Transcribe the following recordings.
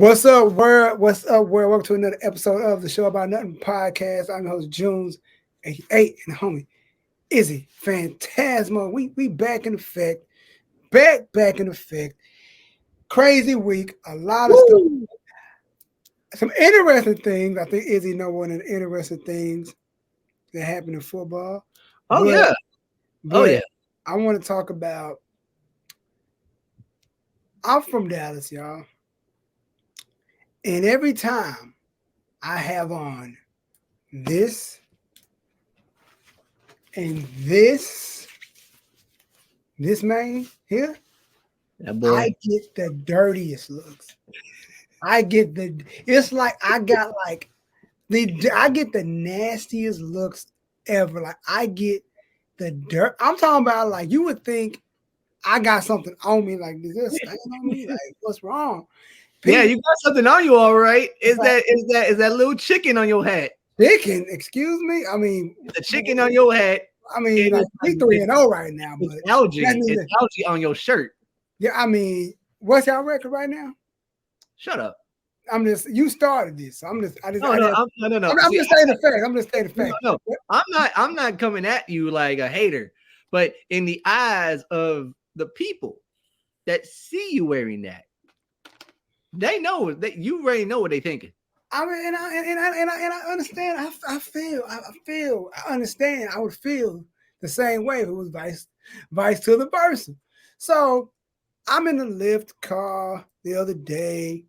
What's up, world? What's up, world? Welcome to another episode of the Show About Nothing podcast. I'm your host, Junes'88, and homie, Izzy Phantasmo. We back in effect. Back in effect. Crazy week. A lot of stuff. Woo! Some interesting things. I think Izzy know one of the interesting things that happen in football. Oh yeah. I want to talk about. I'm from Dallas, y'all. And every time I have on this and this man here, That boy. I get the dirtiest looks. It's like I get the nastiest looks ever. Like I get the dirt. I'm talking about like you would think I got something on me. Like, is this stain on me? Like, what's wrong? Yeah, you got something on you, all right. Is that little chicken on your hat? Chicken? Excuse me. I mean, the chicken on your hat. I mean, like, we 3-0 right now, but it's algae. It's algae on your shirt. Yeah, I mean, what's our record right now? Shut up. You started this. So I'm just saying the fact. I'm just saying the fact. No, I'm not coming at you like a hater, but in the eyes of the people that see you wearing that, they know that you already know what they're thinking. I mean, and I understand. I understand. I would feel the same way if it was vice to the person. So I'm in the Lyft car the other day.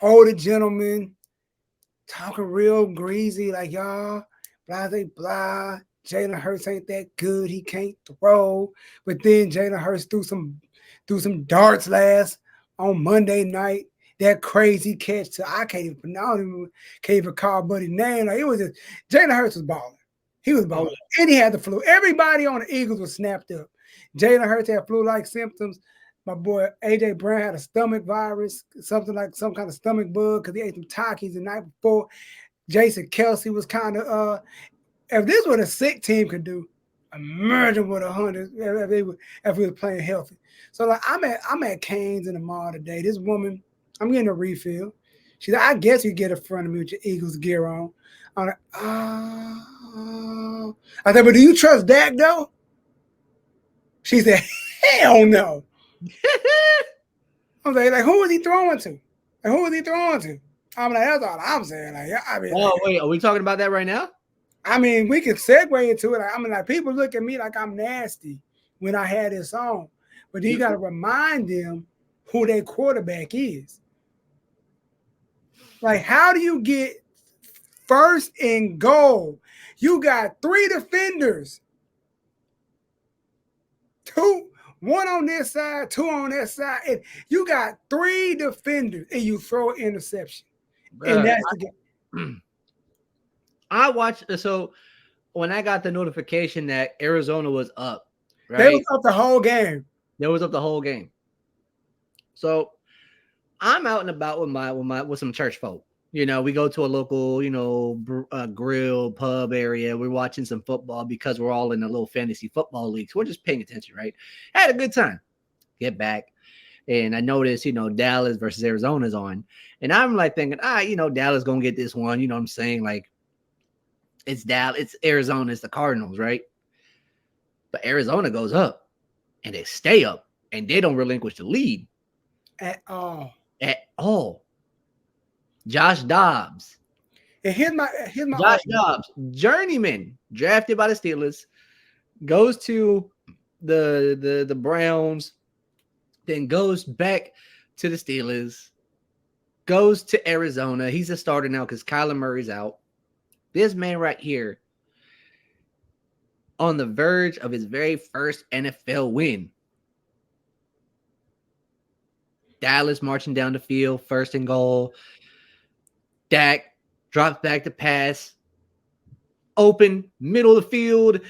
Older gentleman talking real greasy, like y'all, blah, blah. Jalen Hurts ain't that good. He can't throw. But then Jalen Hurts threw some darts on Monday night. That crazy catch to I can't even call Buddy name. Like it was just Jalen Hurts was balling. He was balling. And he had the flu. Everybody on the Eagles was snapped up. Jalen Hurts had flu-like symptoms. My boy AJ Brown had a stomach virus, some kind of stomach bug because he ate some Takis the night before. Jason Kelsey was kind of if this was a sick team could do, imagine what 100 if we were playing healthy. So like I'm at Cane's in the mall today. This woman, I'm getting a refill. She's like, I guess you get in front of me with your Eagles gear on. I'm like, oh. I said, but do you trust Dak though? She said, hell no. I'm like, who was he throwing to? I'm like, that's all I'm saying. Like, I mean, wait, are we talking about that right now? I mean, we can segue into it. I mean, like people look at me like I'm nasty when I had this on, but you got to remind them who their quarterback is. Like, how do you get first and goal? You got 3 defenders, 1 on this side, 2 on that side, and you got 3 defenders, and you throw an interception. And that's the game. I watched. So when I got the notification that Arizona was up, right? They was up the whole game. So I'm out and about with some church folk. You know, we go to a local, grill pub area. We're watching some football because we're all in a little fantasy football league. So we're just paying attention, right? Had a good time. Get back. And I noticed, Dallas versus Arizona is on. And I'm like thinking, Dallas going to get this one. You know what I'm saying? Like, it's Dallas, it's Arizona, it's the Cardinals, right? But Arizona goes up and they stay up and they don't relinquish the lead. At all. Josh Dobbs. And here's my Josh Dobbs, journeyman, drafted by the Steelers, goes to the Browns, then goes back to the Steelers, goes to Arizona. He's a starter now because Kyler Murray's out. This man right here on the verge of his very first NFL win. Dallas marching down the field, first and goal. Dak drops back to pass. Open, middle of the field.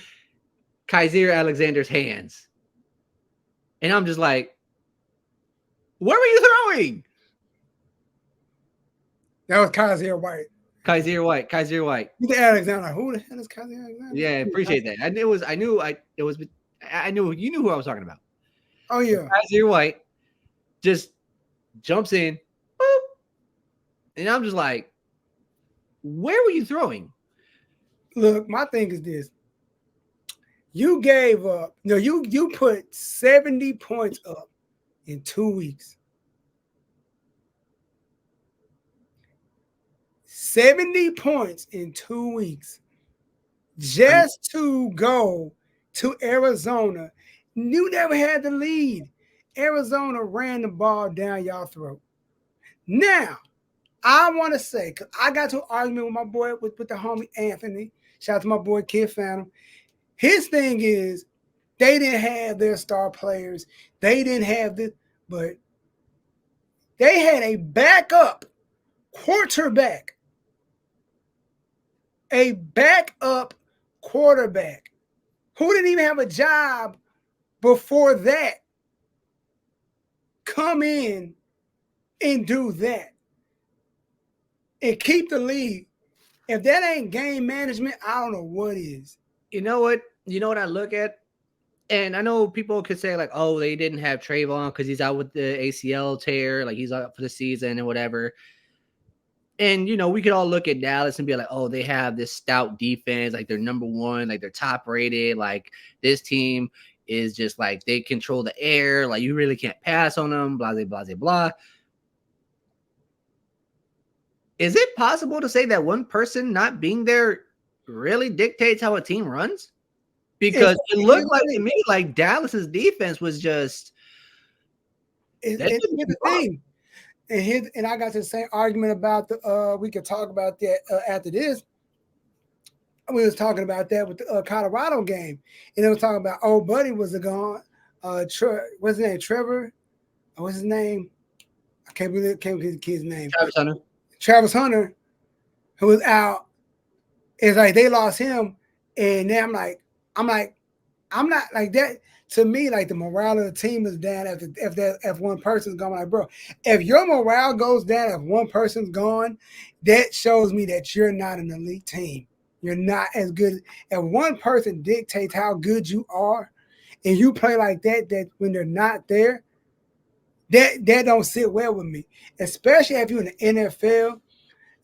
Kaiser Alexander's hands. And I'm just like, where were you throwing? That was Kaiser White. Kaiser White. You the Alexander. Who the hell is Kaiser Alexander? Yeah, I appreciate that. I knew you knew who I was talking about. Oh yeah. Kaiser White just jumps in, boop, And I'm just like, where were you throwing? Look, my thing is this. You gave up. No, you put 70 points up in 2 weeks. 70 points in 2 weeks just to go to Arizona. You never had the lead. Arizona ran the ball down y'all throat. Now, I want to say, because I got to an argument with my boy, with the homie Anthony. Shout out to my boy Kid Phantom. His thing is they didn't have their star players. They didn't have this, but they had a backup quarterback. A backup quarterback who didn't even have a job before that come in and do that and keep the lead. If that ain't game management, I don't know what is. You know what? You know what I look at? And I know people could say, like, oh, they didn't have Trayvon because he's out with the ACL tear, like he's out for the season and whatever. And, you know, we could all look at Dallas and be like, oh, they have this stout defense, like they're number one, like they're top rated, like this team is just like they control the air, like you really can't pass on them, blah, blah, blah, blah. Is it possible to say that one person not being there really dictates how a team runs? Because it looked like to me like Dallas's defense was just. Here's the thing. And I got the same argument about the. We could talk about that after this. We was talking about that with the Colorado game, and it was talking about old buddy was gone. What's his name? Trevor. What's his name? I can't get the kid's name. Travis Hunter, who was out. It's like they lost him, and then I'm not like that. To me, like the morale of the team is down if one person's gone. Like, bro, if your morale goes down if one person's gone, that shows me that you're not an elite team. You're not as good. If one person dictates how good you are, and you play like that when they're not there, that don't sit well with me. Especially if you're in the NFL,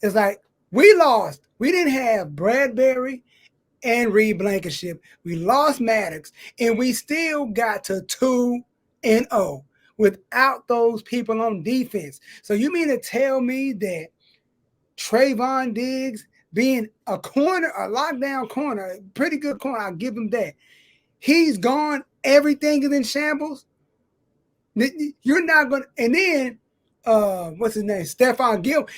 it's like we lost. We didn't have Bradbury and Reed Blankenship. We lost Maddox, and we still got to 2-0 without those people on defense. So you mean to tell me that Trayvon Diggs being a corner, a lockdown corner, a pretty good corner, I'll give him that. He's gone. Everything is in shambles. You're not going to. And then, what's his name? Stephon Gilmore.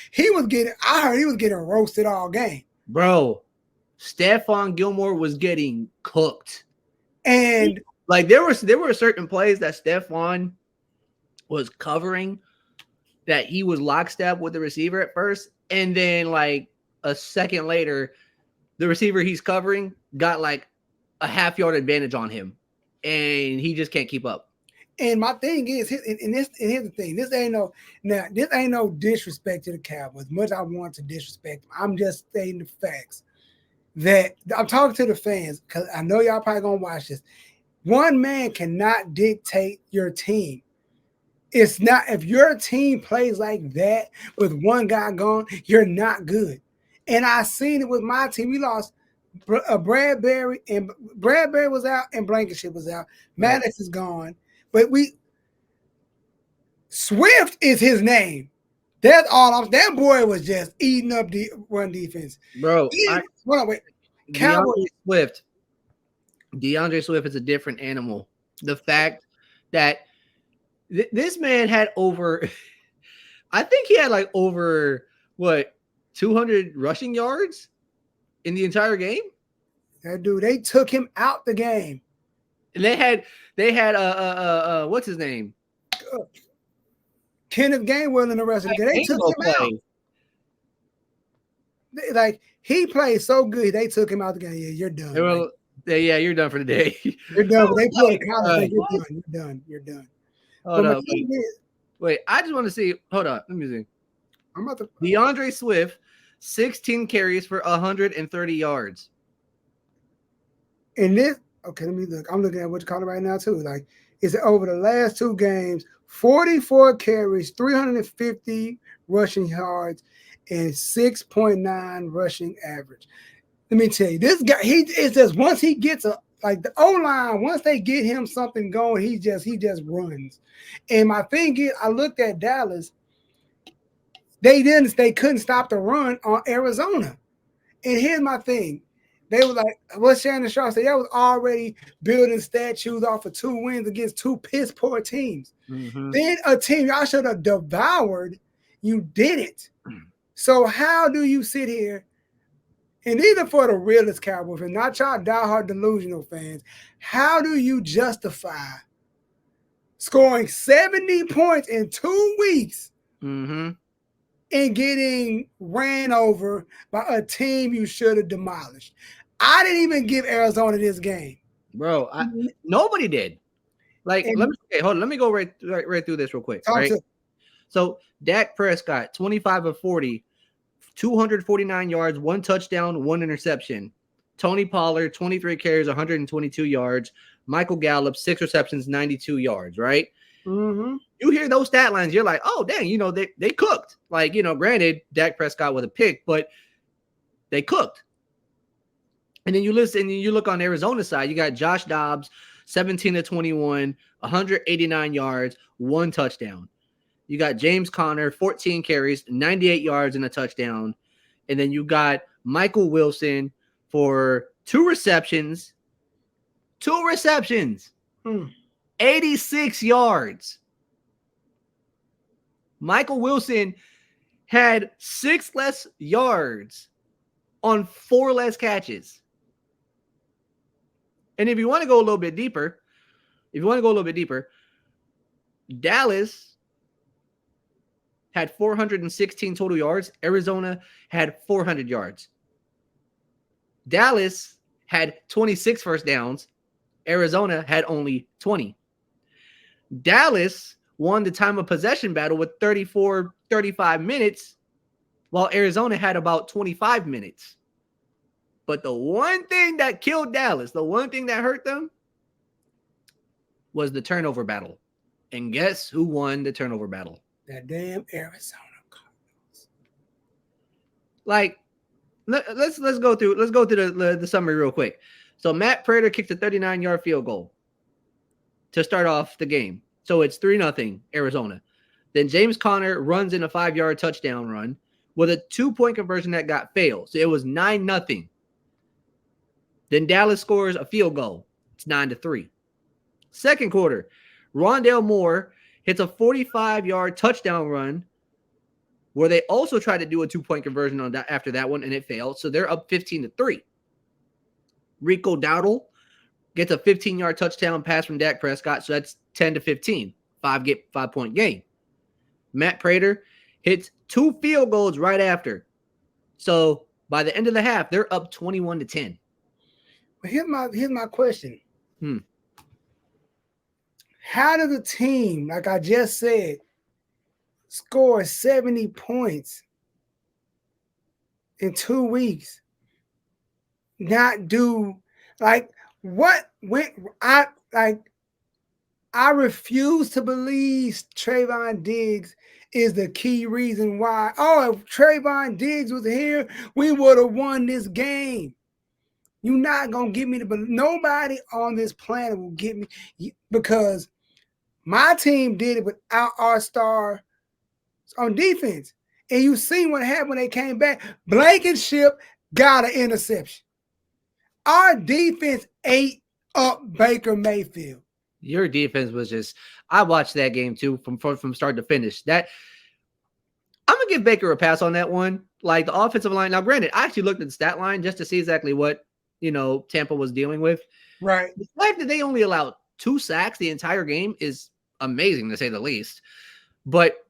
I heard he was getting roasted all game. Bro, Stephon Gilmore was getting cooked. And like there were certain plays that Stephon was covering that he was lockstep with the receiver at first. And then like a second later, the receiver he's covering got like a half-yard advantage on him. And he just can't keep up. And my thing is, and here's the thing: this ain't no disrespect to the Cowboys. Much I want to disrespect them, I'm just stating the facts. That I'm talking to the fans because I know y'all probably gonna watch this. One man cannot dictate your team. It's not if your team plays like that with one guy gone, you're not good. And I seen it with my team. We lost Bradbury, and Bradbury was out, and Blankenship was out. Maddox is gone. But Swift is his name. That's all. That boy was just eating up the run defense, bro. Wait. DeAndre Swift is a different animal. The fact that this man had over, I think he had like over 200 rushing yards in the entire game. That dude, they took him out the game. And they had what's his name? Kenneth Gainwell in the rest of the game. They took him out. Like he played so good, they took him out the game. Yeah, you're done. You're done for the day. You're done. They play college. You're done. Hold up. Wait, I just want to see. Hold on. Let me see. I'm about to. DeAndre Swift, 16 carries for 130 yards. And this, okay, let me look. I'm looking at what you call it right now too. Like, it's over the last two games, 44 carries, 350 rushing yards, and 6.9 rushing average. Let me tell you, this guy, it's just once he gets like the O-line, once they get him something going, he just runs. And my thing is, I looked at Dallas, they couldn't stop the run on Arizona. And here's my thing. They were like, what Shannon Sharp said, they was already building statues off of 2 wins against 2 piss poor teams. Mm-hmm. Then a team y'all should have devoured, you didn't. So how do you sit here, and these are for the realist Cowboys fans, not y'all diehard delusional fans, how do you justify scoring 70 points in 2 weeks Mm-hmm. and getting ran over by a team you should have demolished? I didn't even give Arizona this game. Bro, nobody did. Like, hold on. Let me go right through this real quick. Right. So Dak Prescott, 25 of 40, 249 yards, 1 touchdown, 1 interception. Tony Pollard, 23 carries, 122 yards. Michael Gallup, 6 receptions, 92 yards. Right. Mm-hmm. You hear those stat lines, you're like, oh dang, they cooked. Like, granted, Dak Prescott with a pick, but they cooked. And then you listen and you look on Arizona's side, you got Josh Dobbs, 17 to 21, 189 yards, 1 touchdown. You got James Conner, 14 carries, 98 yards and a touchdown. And then you got Michael Wilson for 2 receptions, 86 yards. Michael Wilson had 6 less yards on 4 less catches. And if you want to go a little bit deeper, Dallas had 416 total yards. Arizona had 400 yards. Dallas had 26 first downs. Arizona had only 20. Dallas won the time of possession battle with 35 minutes, while Arizona had about 25 minutes. But the one thing that killed Dallas, the one thing that hurt them, was the turnover battle. And guess who won the turnover battle? That damn Arizona Cardinals. Like, let's go through the summary real quick. So Matt Prater kicked a 39-yard field goal to start off the game. So it's 3-0 Arizona. Then James Conner runs in a 5-yard touchdown run with a 2-point conversion that got failed. So it was 9-0. Then Dallas scores a field goal. It's 9-3. Second quarter, Rondale Moore hits a 45-yard touchdown run where they also tried to do a 2-point conversion on that after that one, and it failed. So they're up 15-3. Rico Dowdle gets a 15-yard touchdown pass from Dak Prescott. So that's 10-15. 5-point game. Matt Prater hits 2 field goals right after. So by the end of the half, they're up 21-10. But here's my question. How does a team, like I just said, score 70 points in 2 weeks, not do like what went? I refuse to believe Trayvon Diggs is the key reason why. Oh, if Trayvon Diggs was here, we would have won this game. You're not going to get me nobody on this planet will get me, because my team did it without our star on defense. And you seen what happened when they came back. Blankenship got an interception. Our defense ate up Baker Mayfield. Your defense was just, I watched that game too from start to finish. That I'm going to give Baker a pass on that one. Like the offensive line. Now, granted, I actually looked at the stat line just to see exactly what Tampa was dealing with. Right. The fact that they only allowed 2 sacks the entire game is amazing to say the least. But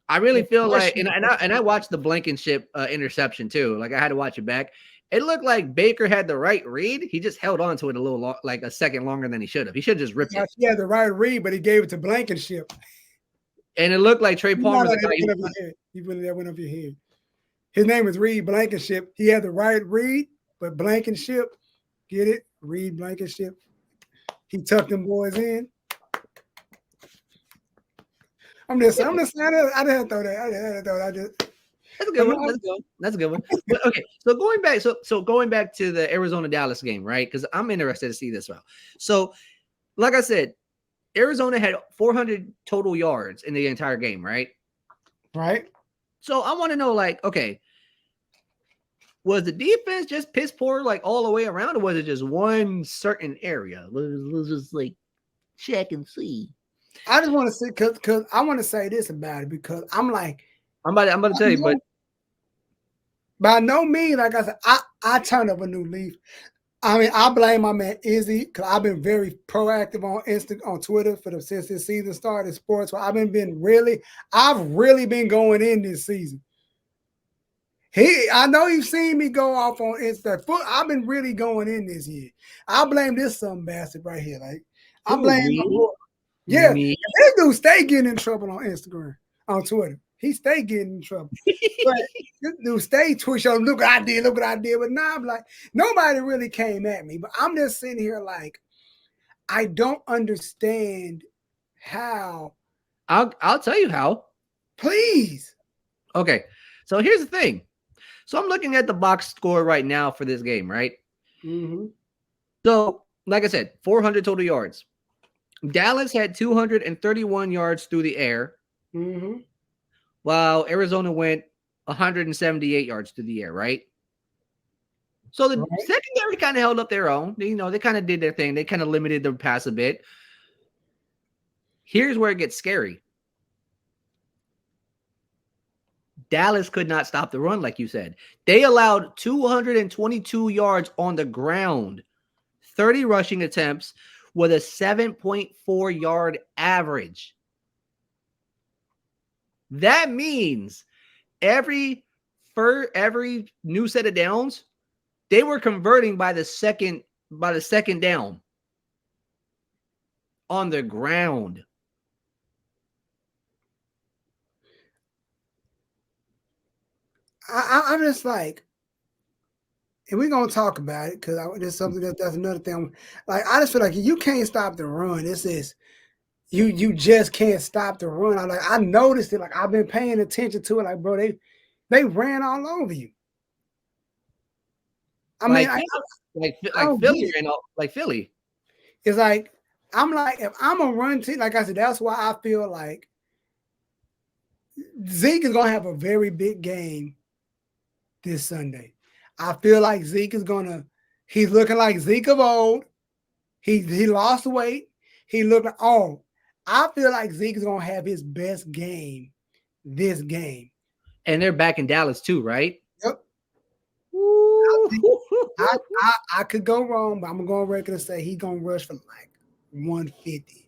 I really feel like, and I watched the Blankenship interception too. Like I had to watch it back. It looked like Baker had the right read. He just held on to it a little like a second longer than he should have. He should have just ripped it. He had the right read, but he gave it to Blankenship. And it looked like Trey Palmer's the guy. He went over your head. His name is Reed Blankenship. He had the right read, but Blankenship, get it? Reed Blankenship. He tucked them boys in. I'm just saying. I didn't throw that. That's a good one. That's good. That's a good one. But okay, so going back to the Arizona Dallas game, right? Because I'm interested to see this route. So, like I said, Arizona had 400 total yards in the entire game, right? Right. So I want to know, like, okay, was the defense just piss poor like all the way around, or was it just one certain area? Let's just like check and see. I just want to say because I want to say this about it because I'm like I'm about to tell you, but by no means, like I said, I turned up a new leaf. I mean, I blame my man Izzy because I've been very proactive on Twitter since this season started sports. So I've really been going in this season. I know you've seen me go off on Insta. I've been really going in this year. I blame this some bastard right here. Like I blame my boy. Yeah, me. this dude stay getting in trouble on Instagram, on Twitter. He stay getting in trouble. But this dude stay twitch on, look what I did. But now I'm like, nobody really came at me. But I'm just sitting here like, I don't understand how. I'll tell you how. Please. Okay, so here's the thing. So I'm looking at the box score right now for this game, right? Mm-hmm. So, like I said, 400 total yards. Dallas had 231 yards through the air, while Arizona went 178 yards through the air, right? So the secondary kind of held up their own. You know, they kind of did their thing. They kind of limited their pass a bit. Here's where it gets scary. Dallas could not stop the run, like you said. They allowed 222 yards on the ground, 30 rushing attempts with a 7.4 yard average. That means every new set of downs, they were converting by the second down on the ground. I'm just like, and we're gonna talk about it because there's something that's another thing. Like I just feel like you can't stop the run. This is you just can't stop the run. I noticed it. Like I've been paying attention to it. Like bro, they ran all over you. I mean, like Philly ran off like Philly. It's like I'm like if I'm a run team, like I said, that's why I feel like Zeke is gonna have a very big game this Sunday. I feel like Zeke is he's looking like Zeke of old. He lost weight. He looked like, I feel like Zeke is gonna have his best game this game. And they're back in Dallas too, right? Yep. I could go wrong, but I'm gonna go on record and say he's gonna rush for like 150.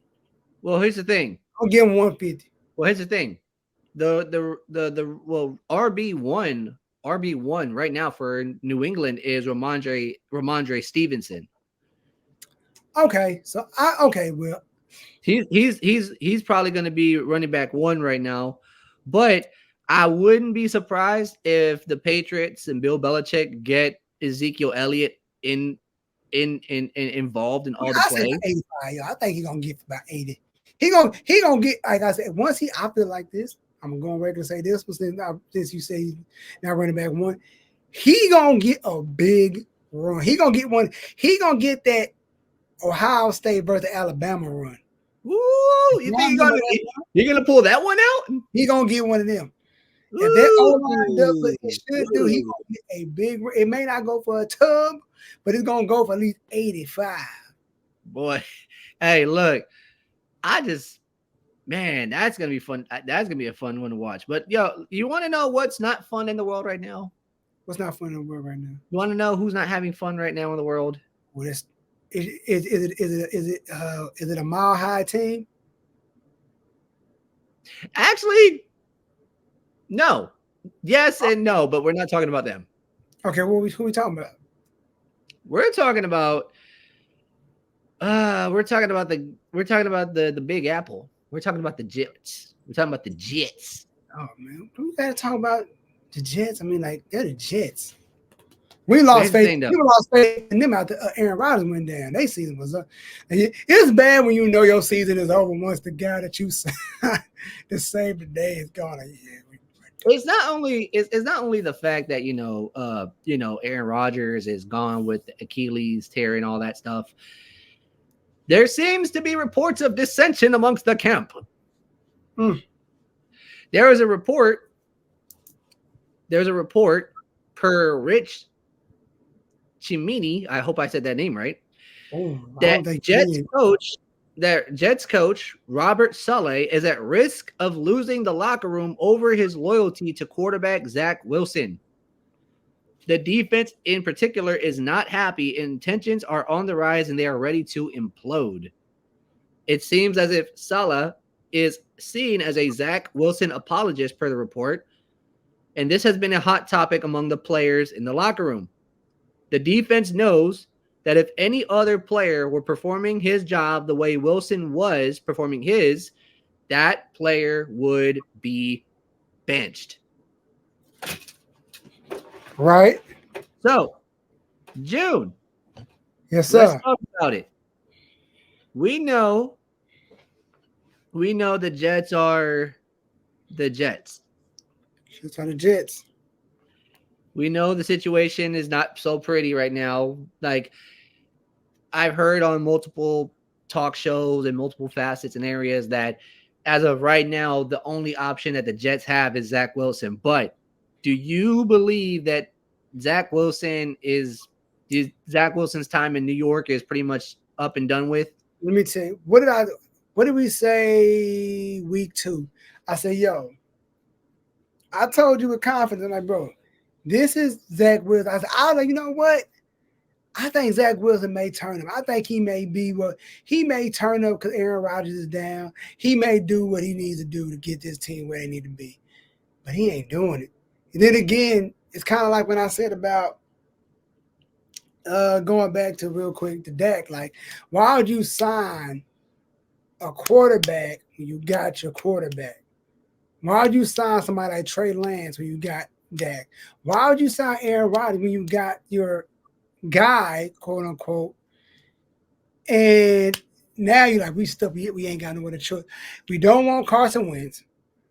Well, here's the thing. I'll give him 150. Well, here's the thing. The RB1 right now for New England is Ramondre Stevenson. Okay, so well, he's probably going to be running back 1 right now, but I wouldn't be surprised if the Patriots and Bill Belichick get Ezekiel Elliott involved in all the plays. 85, I think he's gonna get about 80. He gonna get, like I said, once I feel like this. I'm gonna go on record and say this, but since you say now running back 1, he gonna get a big run. He gonna get one. He gonna get that Ohio State versus Alabama run. Ooh, you think you're gonna pull that one out? He gonna get one of them. If that O-line does what it should do, he gonna get a big. It may not go for a tub, but it's gonna go for at least 85. Boy, hey, look, man, that's gonna be fun. That's gonna be a fun one to watch. But yo, you want to know what's not fun in the world right now? What's not fun in the world right now? You want to know who's not having fun right now in the world? Well, is it a Mile High team? Actually, no. Yes and no, but we're not talking about them. Okay, who are we talking about? We're talking about the Big Apple. We're talking about the Jets. We're talking about the Jets. Oh man, we gotta talk about the Jets. I mean, like they're the Jets. We lost faith. People lost faith in them after Aaron Rodgers went down. Their season was up. It's bad when you know your season is over once the guy that you signed to save the day is gone. it's not only the fact that Aaron Rodgers is gone with the Achilles tear and all that stuff. There seems to be reports of dissension amongst the camp. Mm. There is a report. There's a report per Rich Cimini. I hope I said that name right. Oh, I That don't think you Jets did. coach, that Jets coach Robert Saleh is at risk of losing the locker room over his loyalty to quarterback Zach Wilson. The defense in particular is not happy and tensions are on the rise and they are ready to implode. It seems as if Saleh is seen as a Zach Wilson apologist per the report, and this has been a hot topic among the players in the locker room. The defense knows that if any other player were performing his job the way Wilson was performing his, that player would be benched. Right? So, June, Yes, let's sir. talk about it. We know the Jets are the Jets. Shoots on the Jets. We know the situation is not so pretty right now. Like I've heard on multiple talk shows and multiple facets and areas that as of right now, the only option that the Jets have is Zach Wilson. But do you believe that Zach Wilson's time in New York is pretty much up and done with? Let me tell you, what did we say week 2? I said, yo, I told you with confidence, I'm like, bro, this is Zach Wilson. I said, I was like, you know what? I think Zach Wilson may turn him. I think he may turn up because Aaron Rodgers is down. He may do what he needs to do to get this team where they need to be. But he ain't doing it. And then again, it's kind of like when I said about going back to real quick to Dak, like, why would you sign a quarterback when you got your quarterback? Why would you sign somebody like Trey Lance when you got Dak? Why would you sign Aaron Rodgers when you got your guy, quote unquote? And now you're like, we ain't got no other choice. We don't want Carson Wentz.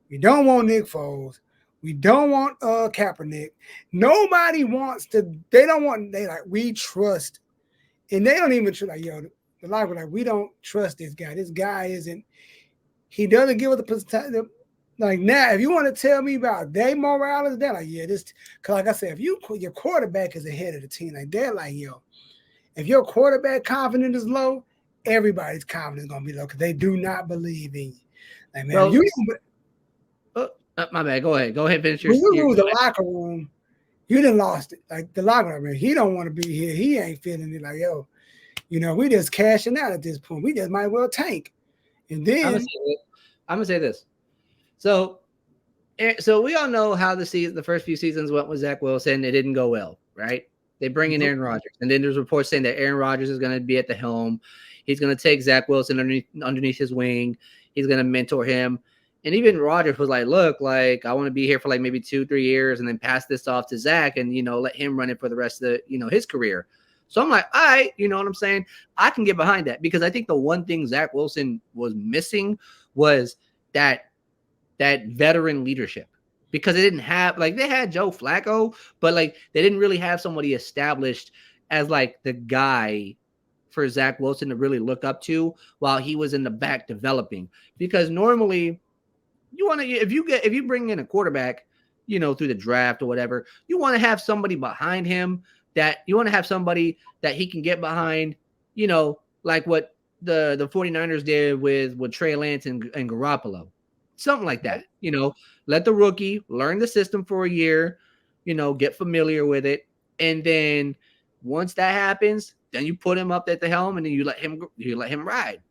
We don't want Nick Foles. We don't want Kaepernick. Nobody wants to. They don't want. They like we trust, and they don't even trust. Like the life like we don't trust this guy. This guy isn't. He doesn't give us the like now. If you want to tell me about Dave Morales, they're like this. Because like I said, if your quarterback is ahead of the team, like they're like if your quarterback confidence is low, everybody's confidence is gonna be low because they do not believe in you. Like man, Well, you. my bad. Go ahead. Finish When you your lose the locker room, you done lost it. Like the locker room, he don't want to be here. He ain't feeling it. Like we just cashing out at this point. We just might well tank. And then I'm gonna say this. So we all know how the first few seasons went with Zach Wilson. It didn't go well, right? They bring in Aaron Rodgers, and then there's reports saying that Aaron Rodgers is going to be at the helm. He's going to take Zach Wilson underneath his wing. He's going to mentor him. And even Rodgers was like, look, like I want to be here for like maybe 2-3 years and then pass this off to Zach and, let him run it for the rest of his career. So I'm like, all right, you know what I'm saying? I can get behind that because I think the one thing Zach Wilson was missing was that veteran leadership because they didn't have like they had Joe Flacco, but like they didn't really have somebody established as like the guy for Zach Wilson to really look up to while he was in the back developing. Because normally you want to if you bring in a quarterback, through the draft or whatever, you want to have somebody behind him that you want to have somebody that he can get behind, like what the 49ers did with Trey Lance and Garoppolo. Something like that, let the rookie learn the system for a year, get familiar with it. And then once that happens, then you put him up at the helm and then you let him ride.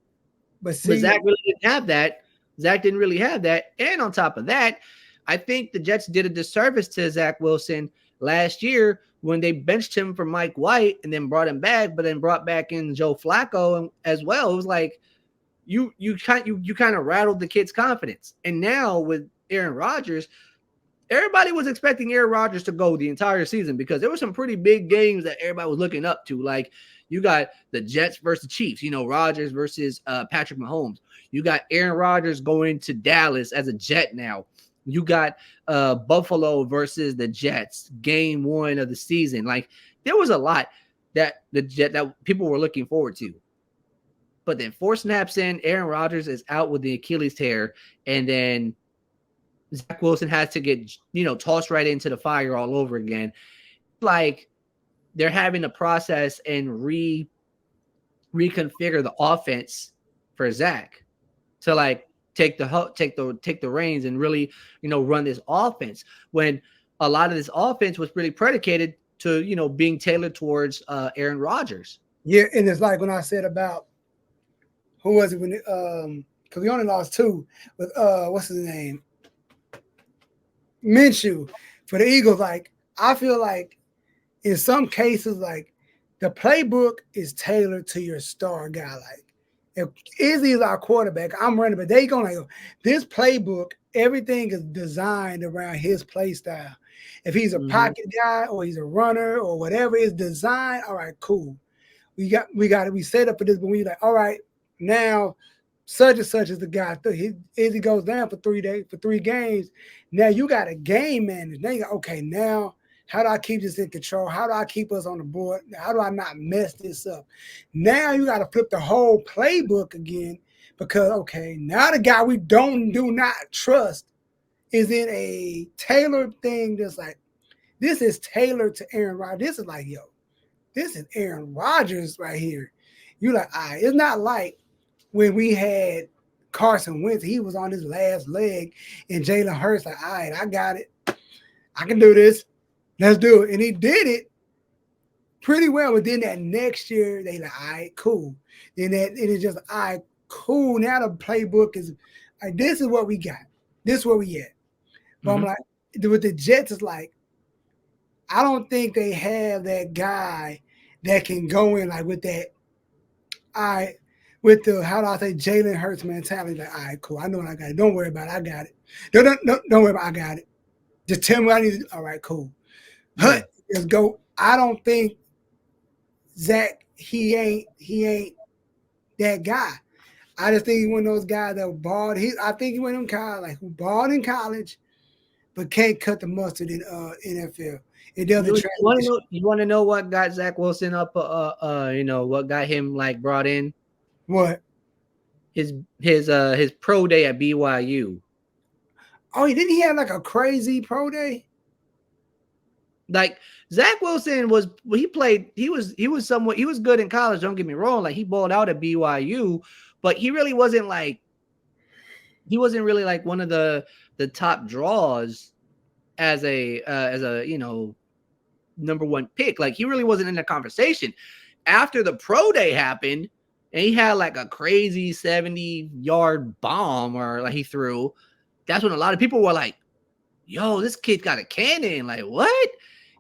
But Zach really didn't have that. Zach didn't really have that. And on top of that, I think the Jets did a disservice to Zach Wilson last year when they benched him for Mike White and then brought him back, but then brought back in Joe Flacco as well. It was like, you kind of rattled the kid's confidence. And now with Aaron Rodgers, everybody was expecting Aaron Rodgers to go the entire season because there were some pretty big games that everybody was looking up to. Like you got the Jets versus the Chiefs, Rodgers versus Patrick Mahomes. You got Aaron Rodgers going to Dallas as a Jet now. You got Buffalo versus the Jets, game 1 of the season. Like there was a lot that that people were looking forward to. But then 4 snaps in, Aaron Rodgers is out with the Achilles tear, and then Zach Wilson has to get tossed right into the fire all over again. Like they're having to process and reconfigure the offense for Zach to like take the reins and really run this offense, when a lot of this offense was really predicated to being tailored towards Aaron Rodgers. Yeah, and it's like when I said about who was it when because we only lost 2 with what's his name, Minshew for the Eagles. Like I feel like in some cases, like the playbook is tailored to your star guy. Like if Izzy is our quarterback, I'm running, but they gonna like this playbook. Everything is designed around his play style. If he's a pocket guy or he's a runner or whatever is designed, all right, cool. We set up for this, but when you're like, all right, now such and such is the guy. Izzy goes down for 3 days, for 3 games. Now you got a game manager. Now you got, okay, now how do I keep this in control? How do I keep us on the board? How do I not mess this up? Now you got to flip the whole playbook again because, okay, now the guy we do not trust is in a tailored thing that's like, this is tailored to Aaron Rodgers. This is like, yo, this is Aaron Rodgers right here. You're like, all right, it's not like when we had Carson Wentz, he was on his last leg, and Jalen Hurts like, all right, I got it. I can do this. Let's do it. And he did it pretty well. But then that next year, they like, all right, cool. Then it is just, all right, cool. Now the playbook is, like, this is what we got. This is where we at. But I'm like, with the Jets, it's like, I don't think they have that guy that can go in like with that, all right, with the, how do I say, Jalen Hurts mentality. Like, all right, cool. I know what I got it. Don't worry about it. I got it. Don't worry about it. I got it. Just tell me what I need to do. All right, cool. Yeah. Let's go. I don't think Zach, he ain't that guy. I just think he's one of those guys that balled. I think he went in college, like who balled in college, but can't cut the mustard in NFL. It doesn't translate. You want to know what got Zach Wilson up? What got him like brought in? What? His pro day at BYU. Oh, didn't he have like a crazy pro day? Like Zach Wilson was good in college. Don't get me wrong. Like he balled out at BYU, but he really wasn't like one of the top draws as a number 1 pick. Like he really wasn't in the conversation. After the pro day happened and he had like a crazy 70-yard bomb or like he threw, that's when a lot of people were like, yo, this kid got a cannon. Like what?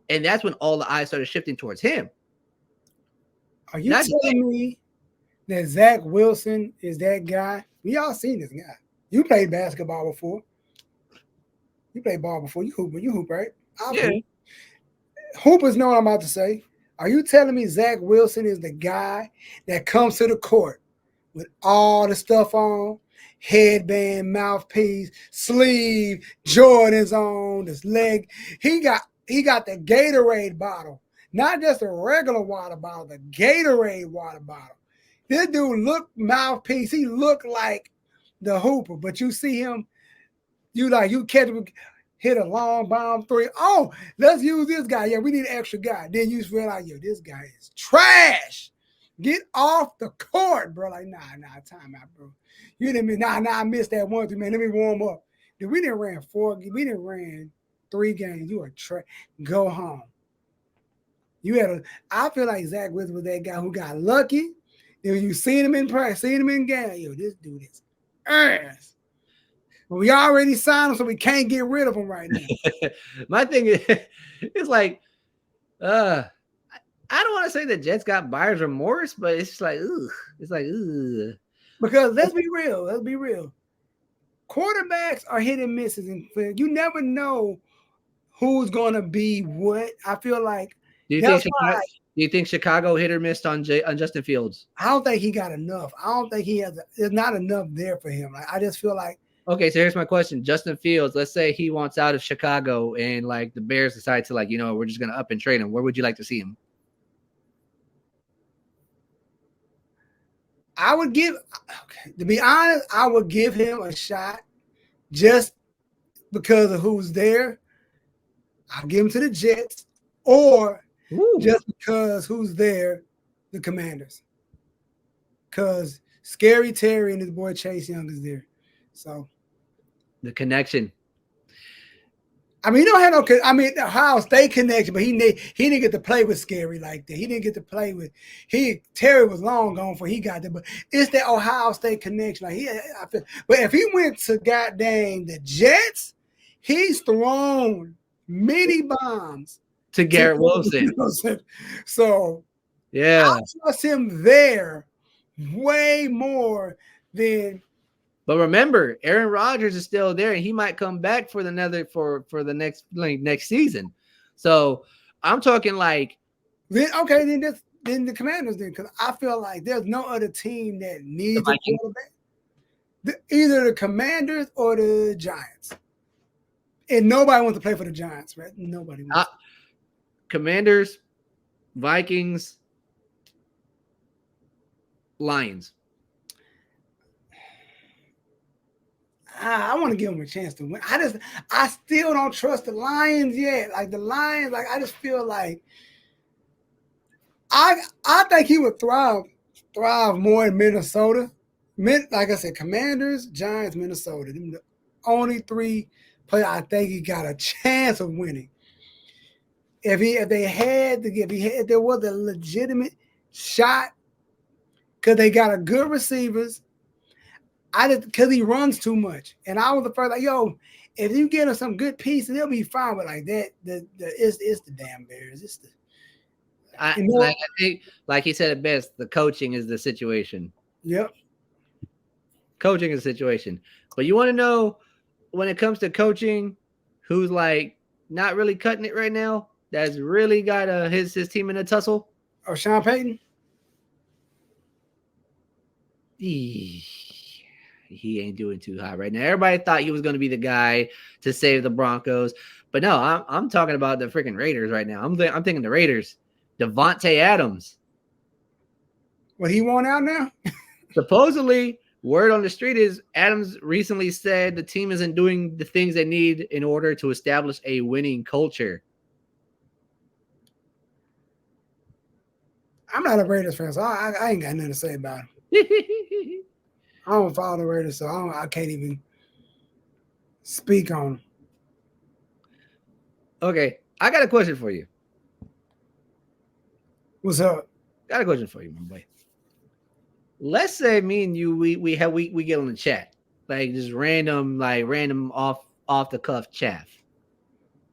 And that's when all the eyes started shifting towards him. Are you telling me that Zach Wilson is that guy? We all seen this guy. You played basketball before. You played ball before. You hoop, right? Yeah. Hoopers know what I'm about to say. Are you telling me Zach Wilson is the guy that comes to the court with all the stuff on, headband, mouthpiece, sleeve, Jordans on, his leg? He got the Gatorade bottle, not just a regular water bottle, the Gatorade water bottle. This dude looked mouthpiece. He looked like the hooper, but you see him, you catch him, hit a long bomb 3. Oh, let's use this guy. Yeah, we need an extra guy. Then you feel like, yo, this guy is trash. Get off the court, bro. Like, nah, time out, bro. You didn't mean, I missed that one, man. Let me warm up. Dude, we didn't ran 3 games. You are trash. Go home. I feel like Zach Wilson was that guy who got lucky. Then you seen him in practice, seen him in game. Yo, this dude is ass. But we already signed him, so we can't get rid of him right now. My thing is, it's like, I don't want to say the Jets got buyer's remorse, but it's like, ugh. It's like, ugh. Because let's be real. Quarterbacks are hit and misses, and you never know who's gonna be what. I feel like. Do you think Chicago hit or missed on Justin Fields? I don't think he got enough. I don't think he has. There's not enough there for him. Like, I just feel like Okay, so here's my question. Justin Fields, let's say he wants out of Chicago and like the Bears decide to like, we're just going to up and trade him. Where would you like to see him? I would give, okay, to be honest, I would give him a shot just because of who's there. I'll give him to the Jets, or just because who's there, the Commanders. Because Scary Terry and his boy Chase Young is there. So the connection. I mean, you don't have no. I mean, the Ohio State connection, but he didn't get to play with Scary like that. He didn't get to play with Terry was long gone before he got there. But it's that Ohio State connection. Like but if he went to goddamn the Jets, he's thrown many bombs to Garrett Wilson. So yeah, I trust him there way more than. But remember, Aaron Rodgers is still there, and he might come back for the next season. So I'm talking like, then the Commanders then, because I feel like there's no other team that needs a quarterback. Either the Commanders or the Giants, and nobody wants to play for the Giants, right? Nobody wants. Commanders, Vikings, Lions. I want to give them a chance to win. I still don't trust the Lions yet. Like the Lions, like I just feel like I think he would thrive more in Minnesota. Like I said, Commanders, Giants, Minnesota. The only three players I think he got a chance of winning. If there was a legitimate shot, because they got a good receivers. Because he runs too much, and I was the first like, yo, if you get him some good pieces, they'll be fine. But like that, it's the damn Bears. It's the. I think, like he said it best, the coaching is the situation. Yep. Coaching is the situation. But you want to know, when it comes to coaching, who's like not really cutting it right now? That's really got his team in a tussle. Oh, Sean Payton. He ain't doing too hot right now. Everybody thought he was going to be the guy to save the Broncos, but no, I'm talking about the freaking Raiders right now. I'm thinking the Raiders. Devontae Adams. What, he won out now? Supposedly, word on the street is Adams recently said the team isn't doing the things they need in order to establish a winning culture. I'm not a Raiders fan, so I ain't got nothing to say about him. I don't follow the Raiders, so I can't even speak on them. Okay, I got a question for you. What's up? Got a question for you, my boy. Let's say me and you, we get on the chat, like just random off the cuff chaff.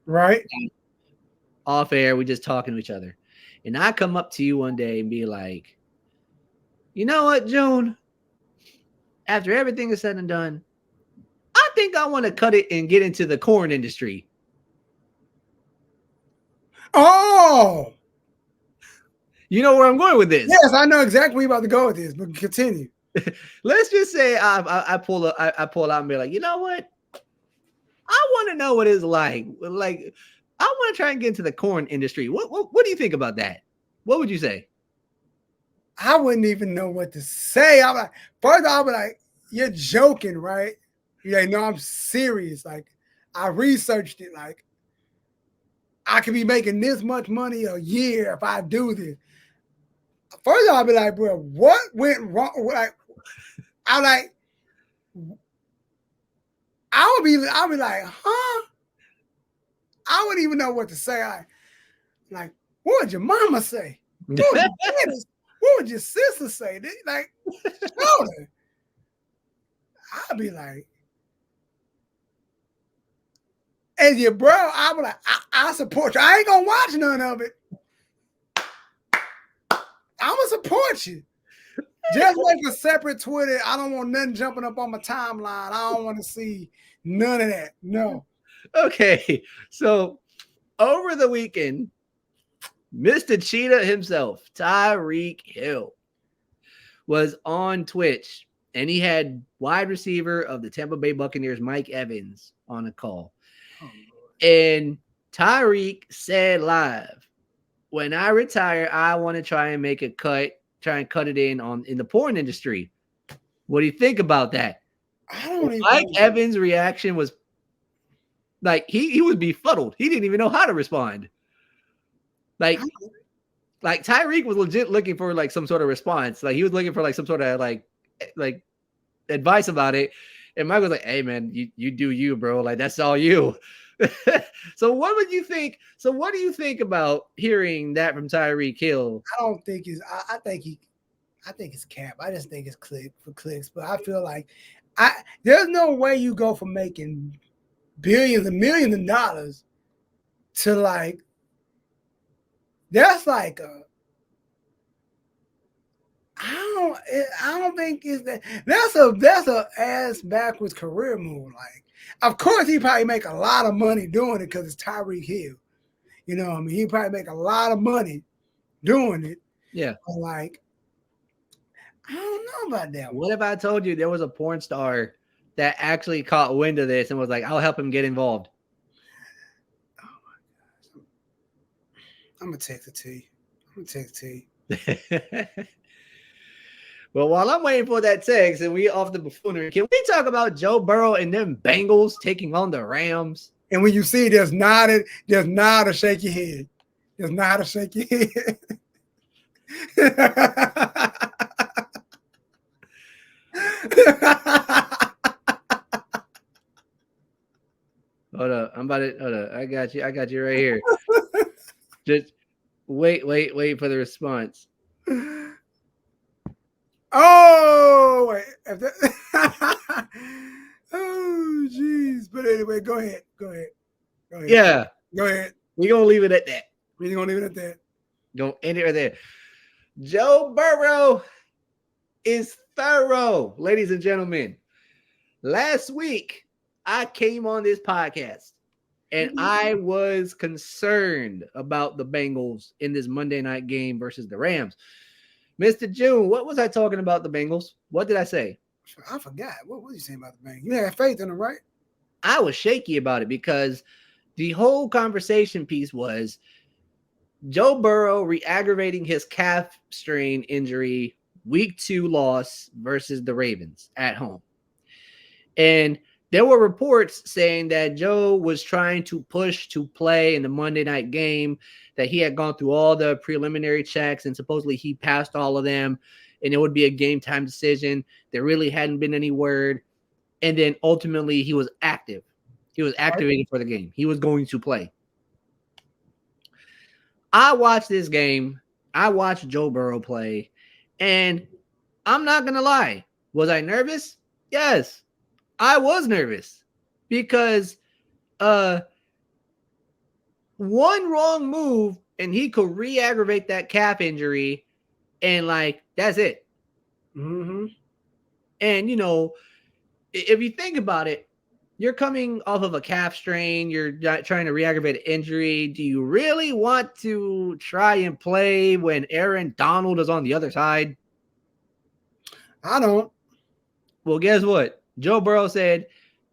Right. Off air, we just talking to each other, and I come up to you one day and be like, you know what, June? After everything is said and done, I think I want to cut it and get into the corn industry. Oh, you know where I'm going with this? Yes, I know exactly where you're about to go with this, but continue. Let's just say I pull out and be like, you know what? I want to know what it's like. Like, I want to try and get into the corn industry. What do you think about that? What would you say? I wouldn't even know what to say. I'm like, first I'll be like, you're joking, right? You're like, no, I'm serious. Like, I researched it. Like, I could be making this much money a year if I do this. First I'll be like, bro, what went wrong? Like, I'll be like, huh? I wouldn't even know what to say. Like, what would your mama say? What would your sister say? Like, shoulder. I'd be like, as your bro, I'd be like, I support you. I ain't gonna watch none of it. I'm gonna support you. Just like a separate Twitter. I don't want nothing jumping up on my timeline. I don't want to see none of that. No. Okay, so over the weekend, Mr. Cheetah himself, Tyreek Hill, was on Twitch and he had wide receiver of the Tampa Bay Buccaneers, Mike Evans, on the call. Oh, And Tyreek said live, when I retire, I want to try and make a cut, try and cut it in the porn industry. What do you think about that? I don't even. Mike Evans' reaction was like he was befuddled. He didn't even know how to respond. Like Tyreek was legit looking for like some sort of response. Like he was looking for like some sort of like advice about it. And Mike was like, "Hey man, you do you, bro. Like that's all you." So what would you think? So what do you think about hearing that from Tyreek Hill? I don't think he's. I think it's cap. I just think it's clicks. But I feel like there's no way you go from making billions and millions of dollars to like that's like I don't think it's that's a ass backwards career move. Like, of course he probably make a lot of money doing it because it's Tyreek Hill. You know what I mean? He probably make a lot of money doing it. Yeah. But like, I don't know about that one. What if I told you there was a porn star that actually caught wind of this and was like, I'll help him get involved? Oh my gosh. I'm gonna text it to you. Well, while I'm waiting for that text and we off the buffoonery, can we talk about Joe Burrow and them Bengals taking on the Rams? And when you see there's not a shake your head. There's not a shake your head. Hold up. Hold up. I got you right here. Just wait for the response. Oh, wait. Oh, jeez. But anyway, go ahead. Yeah. Go ahead. We're going to leave it at that. We're going to leave it at that. Don't end it right there. Joe Burrow is thorough, ladies and gentlemen. Last week, I came on this podcast and I was concerned about the Bengals in this Monday night game versus the Rams. Mr. June, what was I talking about the Bengals? What did I say? I forgot. What was you saying about the Bengals? You had faith in them, right? I was shaky about it because the whole conversation piece was Joe Burrow re-aggravating his calf strain injury, week 2 loss versus the Ravens at home. And there were reports saying that Joe was trying to push to play in the Monday night game, that he had gone through all the preliminary checks and supposedly he passed all of them and it would be a game time decision. There really hadn't been any word. And then ultimately he was active. He was activated for the game. He was going to play. I watched this game. I watched Joe Burrow play. And I'm not going to lie. Was I nervous? Yes. I was nervous because one wrong move and he could re-aggravate that calf injury and like that's it. Mm-hmm. And you know, if you think about it, you're coming off of a calf strain, you're trying to re-aggravate an injury. Do you really want to try and play when Aaron Donald is on the other side? I don't. Well, guess what? Joe Burrow said,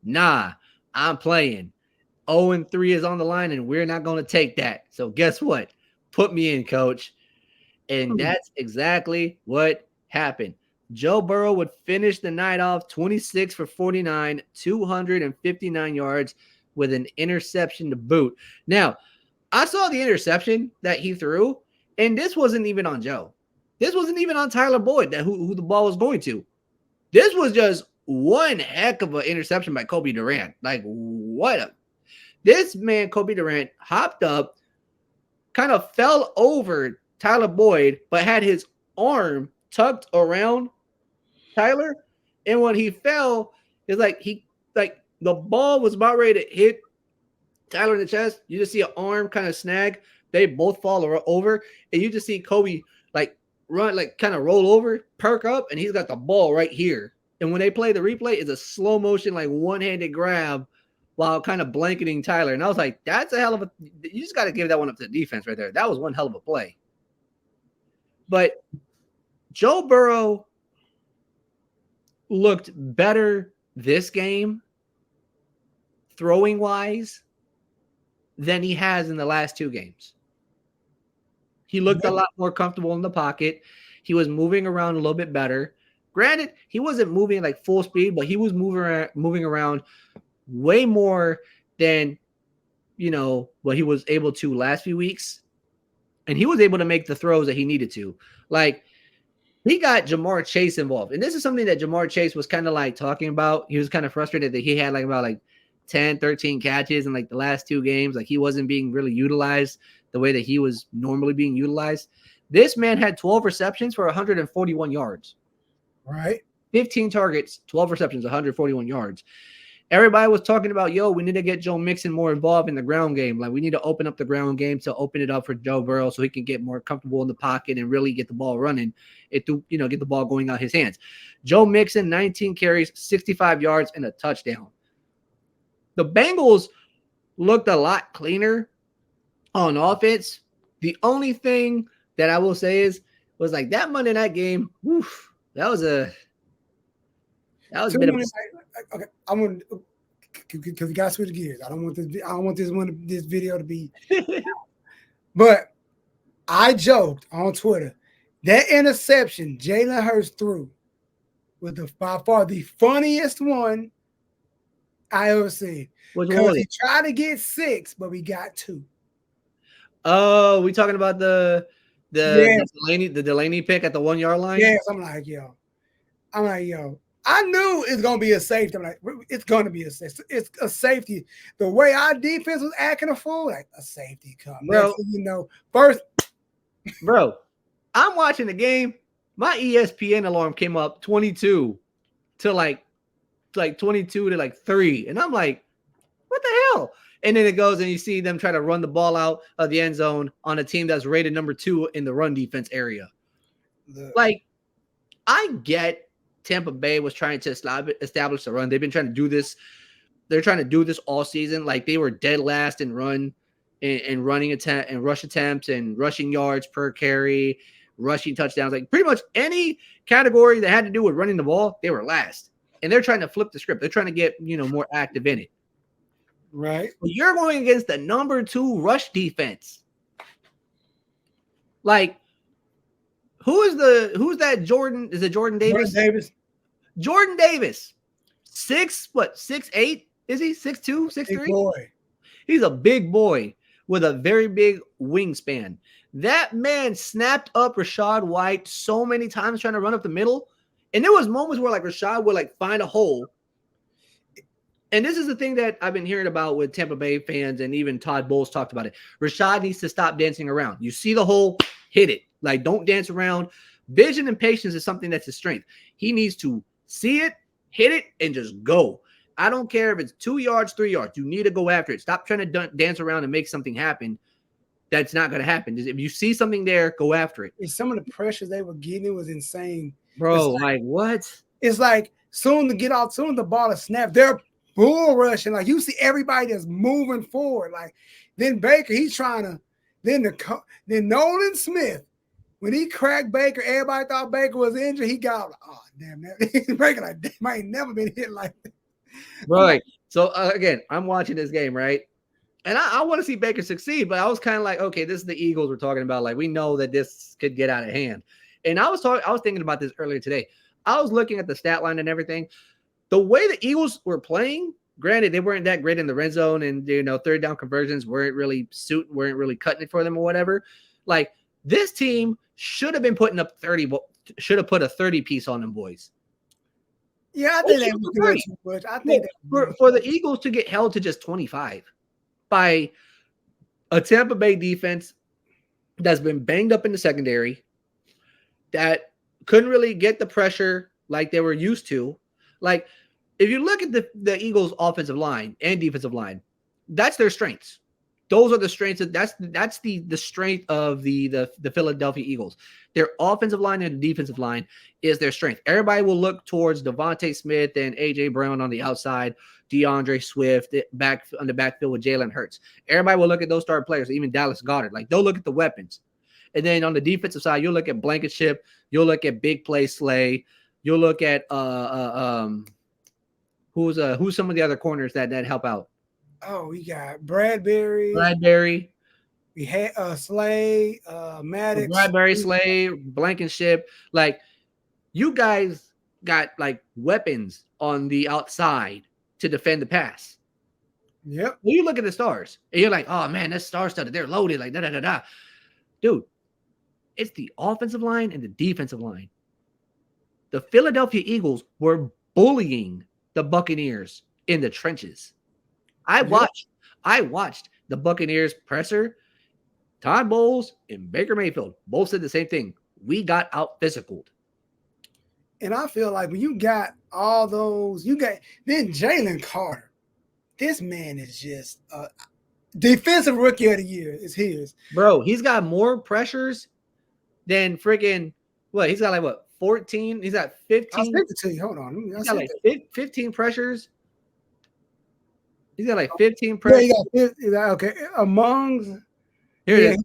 nah, I'm playing. 0-3 is on the line, and we're not going to take that. So guess what? Put me in, coach. And that's exactly what happened. Joe Burrow would finish the night off 26 for 49, 259 yards with an interception to boot. Now, I saw the interception that he threw, and this wasn't even on Joe. This wasn't even on Tyler Boyd, who the ball was going to. This was just one heck of an interception by Kobe Durant. Like, this man, Kobe Durant, hopped up, kind of fell over Tyler Boyd, but had his arm tucked around Tyler. And when he fell, it's like the ball was about ready to hit Tyler in the chest. You just see an arm kind of snag. They both fall over, and you just see Kobe like run, like kind of roll over, perk up, and he's got the ball right here. And when they play the replay, it's a slow motion, like one-handed grab while kind of blanketing Tyler. And I was like, that's a hell of a – you just got to give that one up to the defense right there. That was one hell of a play. But Joe Burrow looked better this game, throwing wise, than he has in the last 2 games. He looked a lot more comfortable in the pocket. He was moving around a little bit better. Granted, he wasn't moving like full speed, but he was moving around way more than what he was able to last few weeks. And he was able to make the throws that he needed to. Like, he got Jamar Chase involved. And this is something that Jamar Chase was kind of like talking about. He was kind of frustrated that he had about 10, 13 catches in the last 2 games. Like, he wasn't being really utilized the way that he was normally being utilized. This man had 12 receptions for 141 yards. Right. 15 targets, 12 receptions, 141 yards. Everybody was talking about, we need to get Joe Mixon more involved in the ground game. Like, we need to open up the ground game to open it up for Joe Burrow so he can get more comfortable in the pocket and really get the ball running. Get the ball going out his hands. Joe Mixon, 19 carries, 65 yards, and a touchdown. The Bengals looked a lot cleaner on offense. The only thing that I will say was that Monday night game, that was a bit of okay. I'm gonna, because we gotta switch gears. I don't want this video to be but I joked on Twitter that interception Jalen Hurts threw was by far the funniest one I ever seen. Because he tried to get 6, but we got 2. Oh, we talking about the Delaney pick at the 1-yard line? Yes, I'm like, yo. I knew it's gonna be a safety. I'm like, it's gonna be a safety. It's a safety. The way our defense was acting a fool, like a safety come. Bro, first. Bro, I'm watching the game. My ESPN alarm came up 22 to like 22 to 3. And I'm like, what the hell? And then it goes and you see them try to run the ball out of the end zone on a team that's rated number 2 in the run defense area. I get Tampa Bay was trying to establish the run. They've been trying to do this. They're trying to do this all season. They were dead last in run and running attempt and rush attempts and rushing yards per carry, rushing touchdowns. Pretty much any category that had to do with running the ball, they were last. And they're trying to flip the script. They're trying to get, more active in it. Right. But you're going against the number 2 rush defense. Who's that Jordan? Is it Jordan Davis? Jordan Davis. 6'8"? Is he 6'2", 6'3"? Boy. He's a big boy with a very big wingspan. That man snapped up Rachaad White so many times trying to run up the middle. And there was moments where Rachaad would find a hole. And this is the thing that I've been hearing about with Tampa Bay fans, and even Todd Bowles talked about it. Rachaad needs to stop dancing around. You see the hole, hit it. Don't dance around. Vision and patience is something that's his strength. He needs to see it, hit it, and just go. I don't care if it's 2 yards, 3 yards. You need to go after it. Stop trying to dance around and make something happen. That's not going to happen. If you see something there, go after it. And some of the pressures they were getting was insane. Bro, what? It's soon the ball is snapped, they're bull rushing. You see everybody that's moving forward. Then Baker, he's trying to, then Nolan Smith, when he cracked Baker, everybody thought Baker was injured. He got, oh, damn, that Baker might never been hit like that. Right. So, again, I'm watching this game, right? And I want to see Baker succeed, but I was kind of okay, this is the Eagles we're talking about. We know that this could get out of hand. And I was thinking about this earlier today. I was looking at the stat line and everything. The way the Eagles were playing, granted, they weren't that great in the red zone, and third down conversions weren't really cutting it for them or whatever. This team should have been putting up 30, should have put a 30 piece on them boys. Yeah, I think they was doing too much. I think for the Eagles to get held to just 25 by a Tampa Bay defense that's been banged up in the secondary, that couldn't really get the pressure like they were used to. If you look at the Eagles' offensive line and defensive line, that's their strengths. Those are the strengths. That's the strength of the Philadelphia Eagles. Their offensive line and defensive line is their strength. Everybody will look towards Devontae Smith and A.J. Brown on the outside, DeAndre Swift back on the backfield with Jalen Hurts. Everybody will look at those star players, even Dallas Goedert. They'll look at the weapons. And then on the defensive side, you'll look at Blankenship. You'll look at Big Play Slay. You'll look at who's some of the other corners that help out. Oh, we got Bradbury. Bradbury, We had Slade, Maddox. Bradbury, Slay, Blankenship. Like you guys got like weapons on the outside to defend the pass. Yep. When you look at the stars and you're like, oh man, that's star studded. They're loaded, like da da da da. Dude, it's the offensive line and the defensive line. The Philadelphia Eagles were bullying the Buccaneers in the trenches. I Yep. watched the Buccaneers presser. Todd Bowles and Baker Mayfield both said the same thing. We got out physical. And I feel like when you got all those, you got then Jalen Carter. This man is just defensive rookie of the year is his. Bro, he's got more pressures than freaking what? He's got like what? 14? He's got I'll 15. send it to you. Hold on. He's got like 15 pressures. He's got like 15 Yeah, pressures. he got 50, okay. Among Here it is.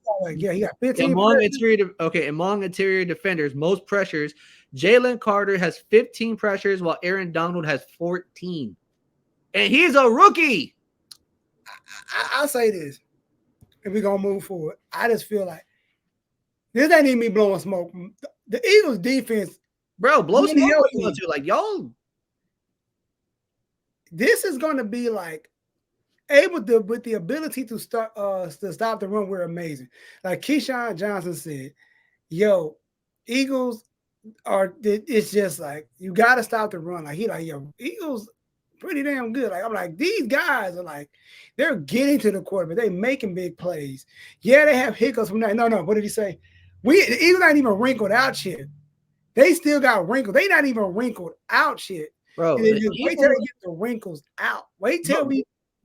he got 15 Among pressures. among interior defenders, most pressures. Jalen Carter has 15 pressures, while Aaron Donald has 14. And he's a rookie. I'll say this, and we're gonna move forward. I just feel like this ain't even me blowing smoke. The Eagles defense, bro, blow smoke healthy. you want to. Like, y'all. This is gonna be like able to with the ability to start to stop the run. We're amazing. Like Keyshawn Johnson said, yo, Eagles it's just like you gotta stop the run. Like he like, yo, Eagles pretty damn good. Like I'm like, these guys are like, they're getting to the quarterback, they making big plays. Yeah, they have hiccups from that. No, what did he say? The Eagles not even wrinkled out yet. They still got wrinkles. They not even wrinkled out yet. Bro, and then just wait till they get the wrinkles out. Wait till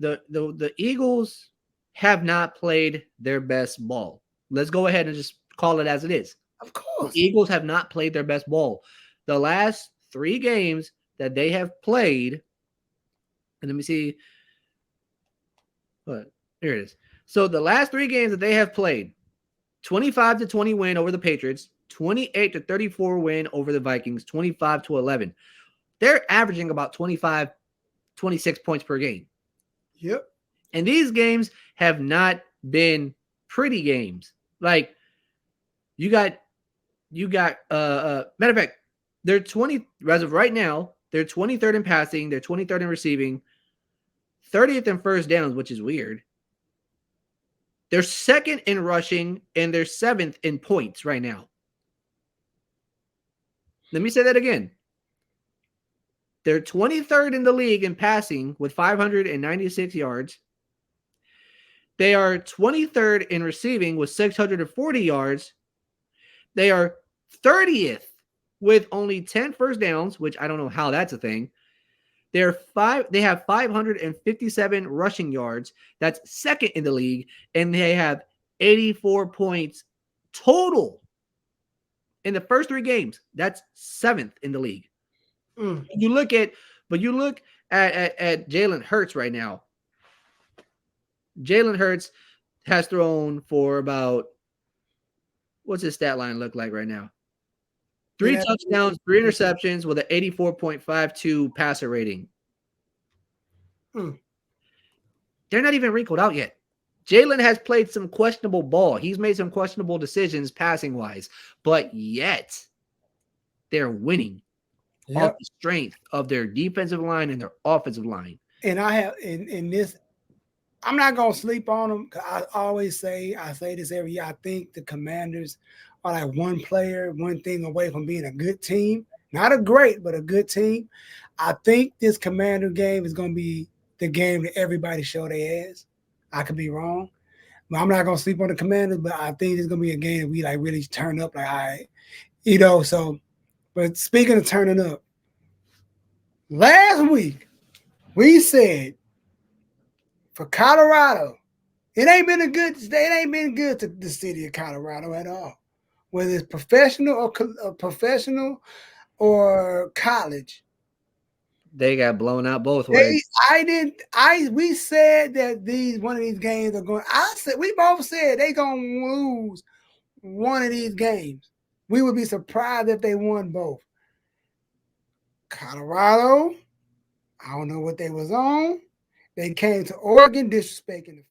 the Eagles have not played their best ball. Let's go ahead and just call it as it is. Of course. The Eagles have not played their best ball. The last 3 games that they have played, and let me see. What? Here it is. So the last 3 games that they have played, 25-20 win over the Patriots, 28-34 win over the Vikings, 25-11. They're averaging about 25, 26 points per game. Yep. And these games have not been pretty games. Like you got matter of fact, they're 20 as of right now, they're 23rd in passing, they're 23rd in receiving, 30th in first downs, which is weird. They're 2nd in rushing and they're 7th in points right now. Let me say that again. They're 23rd in the league in passing with 596 yards. They are 23rd in receiving with 640 yards. They are 30th with only 10 first downs, which I don't know how that's a thing. They have 557 rushing yards. That's 2nd in the league. And they have 84 points total in the first 3 games. That's 7th in the league. You look at Jalen Hurts right now. Jalen Hurts has thrown for about, what's his stat line look like right now? 3 touchdowns, 3 interceptions with an 84.52 passer rating. They're not even wrinkled out yet. Jalen has played some questionable ball. He's made some questionable decisions passing wise, but yet they're winning. Off the strength of their defensive line and their offensive line. And I have in this, I'm not gonna sleep on them because I say this every year. I think the Commanders are like one thing away from being a good team. Not a great, but a good team. I think this Commander game is gonna be the game that everybody show their ass. I could be wrong, but I'm not gonna sleep on the Commanders. But I think it's gonna be a game that we like really turn up. Like, all right, so. But speaking of turning up, last week we said for Colorado, it ain't been good to the city of Colorado at all, whether it's professional or college. They got blown out both ways. We said that one of these games are going. We both said they gonna lose one of these games. We would be surprised if they won both. Colorado, I don't know what they was on. They came to Oregon disrespecting the